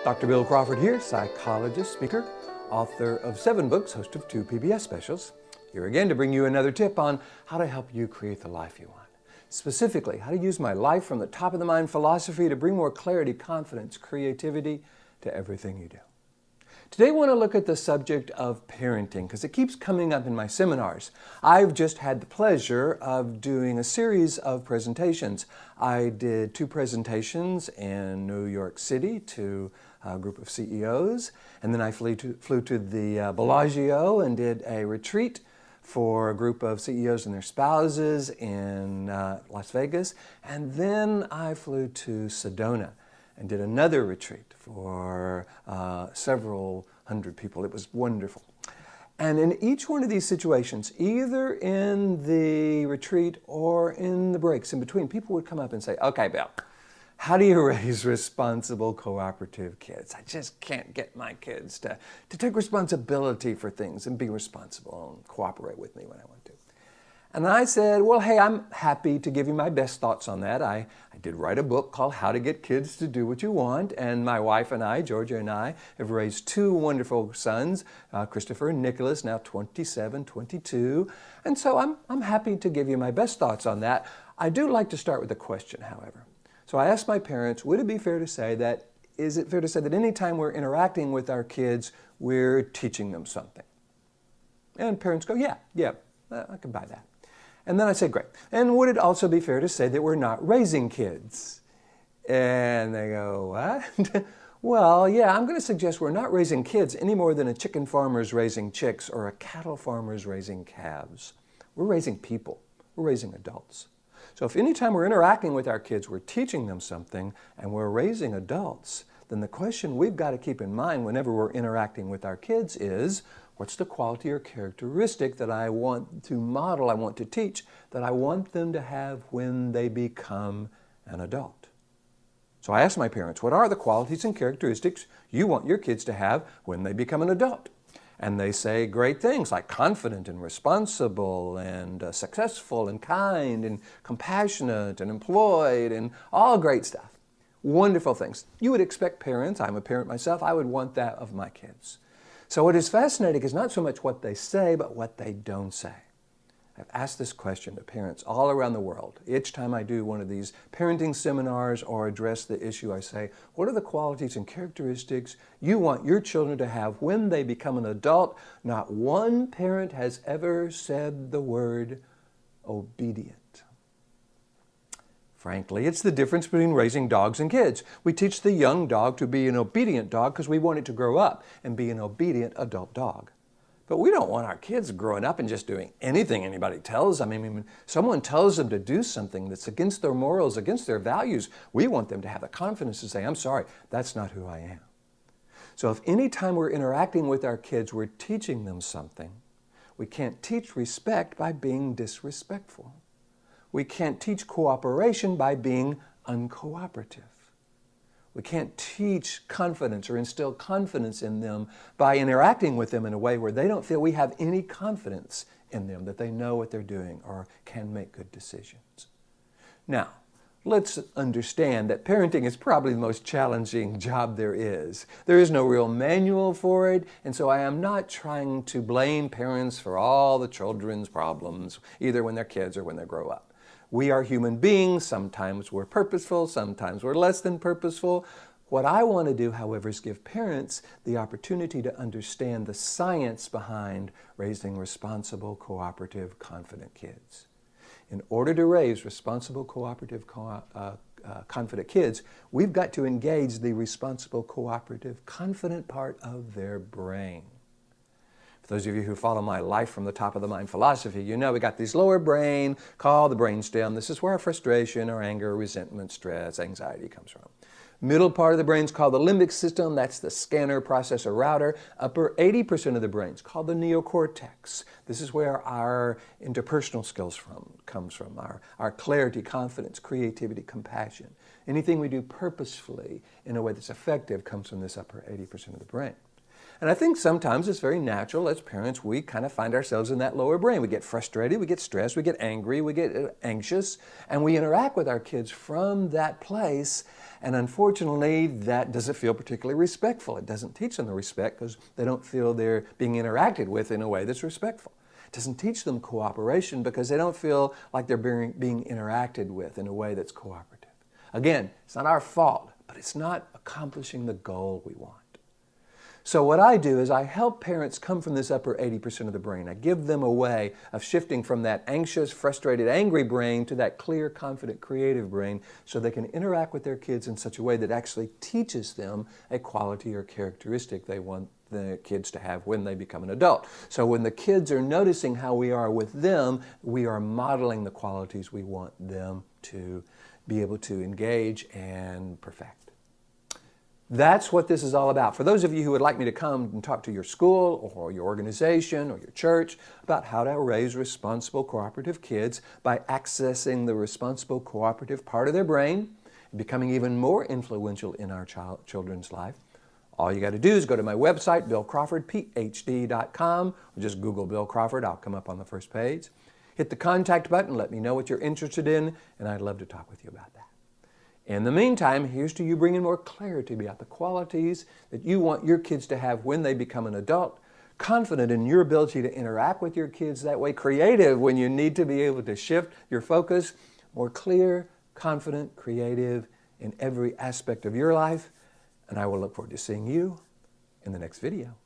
Dr. Bill Crawford here, psychologist, speaker, author of 7 books, host of 2 PBS specials. Here again to bring you another tip on how to help you create the life you want. Specifically, how to use my life from the top of the mind philosophy to bring more clarity, confidence, creativity to everything you do. Today I want to look at the subject of parenting because it keeps coming up in my seminars. I've just had the pleasure of doing a series of presentations. I did 2 presentations in New York City to a group of CEOs, and then I flew to the Bellagio and did a retreat for a group of CEOs and their spouses in Las Vegas, and then I flew to Sedona and did another retreat for several hundred people. It was wonderful. And in each one of these situations, either in the retreat or in the breaks in between, people would come up and say, "Okay, Bill, how do you raise responsible, cooperative kids? I just can't get my kids to take responsibility for things and be responsible and cooperate with me when I want to." And I said, well, hey, I'm happy to give you my best thoughts on that. I did write a book called How to Get Kids to Do What You Want, and my wife and I, Georgia and I, have raised 2 wonderful sons, Christopher and Nicholas, now 27, 22. And so I'm happy to give you my best thoughts on that. I do like to start with a question, however. So I asked my parents, would it be fair to say that, is it fair to say that anytime we're interacting with our kids, we're teaching them something? And parents go, yeah, I can buy that. And then I said, great. And would it also be fair to say that we're not raising kids? And they go, what? Well, yeah, I'm going to suggest we're not raising kids any more than a chicken farmer's raising chicks or a cattle farmer's raising calves. We're raising people. We're raising adults. So if anytime we're interacting with our kids, we're teaching them something and we're raising adults, then the question we've got to keep in mind whenever we're interacting with our kids is, what's the quality or characteristic that I want to model, I want to teach, that I want them to have when they become an adult? So I asked my parents, what are the qualities and characteristics you want your kids to have when they become an adult? And they say great things like confident and responsible and successful and kind and compassionate and employed and all great stuff. Wonderful things. You would expect parents, I'm a parent myself, I would want that of my kids. So what is fascinating is not so much what they say, but what they don't say. I've asked this question to parents all around the world. Each time I do one of these parenting seminars or address the issue, I say, what are the qualities and characteristics you want your children to have when they become an adult? Not one parent has ever said the word obedient. Frankly, it's the difference between raising dogs and kids. We teach the young dog to be an obedient dog because we want it to grow up and be an obedient adult dog. But we don't want our kids growing up and just doing anything anybody tells them. I mean, when someone tells them to do something that's against their morals, against their values, we want them to have the confidence to say, I'm sorry, that's not who I am. So if any time we're interacting with our kids, we're teaching them something, we can't teach respect by being disrespectful. We can't teach cooperation by being uncooperative. We can't teach confidence or instill confidence in them by interacting with them in a way where they don't feel we have any confidence in them, that they know what they're doing or can make good decisions. Now, let's understand that parenting is probably the most challenging job there is. There is no real manual for it, and so I am not trying to blame parents for all the children's problems, either when they're kids or when they grow up. We are human beings. Sometimes we're purposeful, sometimes we're less than purposeful. What I want to do, however, is give parents the opportunity to understand the science behind raising responsible, cooperative, confident kids. In order to raise responsible, cooperative, confident kids, we've got to engage the responsible, cooperative, confident part of their brain. For those of you who follow my life from the top of the mind philosophy, you know we got this lower brain called the brainstem. This is where our frustration, our anger, resentment, stress, anxiety comes from. Middle part of the brain is called the limbic system. That's the scanner, processor, router. Upper 80% of the brain is called the neocortex. This is where our interpersonal skills comes from, our clarity, confidence, creativity, compassion. Anything we do purposefully in a way that's effective comes from this upper 80% of the brain. And I think sometimes it's very natural as parents, we kind of find ourselves in that lower brain. We get frustrated, we get stressed, we get angry, we get anxious, and we interact with our kids from that place. And unfortunately, that doesn't feel particularly respectful. It doesn't teach them the respect because they don't feel they're being interacted with in a way that's respectful. It doesn't teach them cooperation because they don't feel like they're being interacted with in a way that's cooperative. Again, it's not our fault, but it's not accomplishing the goal we want. So what I do is I help parents come from this upper 80% of the brain. I give them a way of shifting from that anxious, frustrated, angry brain to that clear, confident, creative brain so they can interact with their kids in such a way that actually teaches them a quality or characteristic they want the kids to have when they become an adult. So when the kids are noticing how we are with them, we are modeling the qualities we want them to be able to engage and perfect. That's what this is all about. For those of you who would like me to come and talk to your school or your organization or your church about how to raise responsible, cooperative kids by accessing the responsible, cooperative part of their brain and becoming even more influential in our children's life, all you got to do is go to my website, BillCrawfordPh.com, or just Google Bill Crawford. I'll come up on the first page. Hit the contact button, let me know what you're interested in, and I'd love to talk with you about that. In the meantime, here's to you bringing more clarity about the qualities that you want your kids to have when they become an adult, confident in your ability to interact with your kids that way, creative when you need to be able to shift your focus, more clear, confident, creative in every aspect of your life. And I will look forward to seeing you in the next video.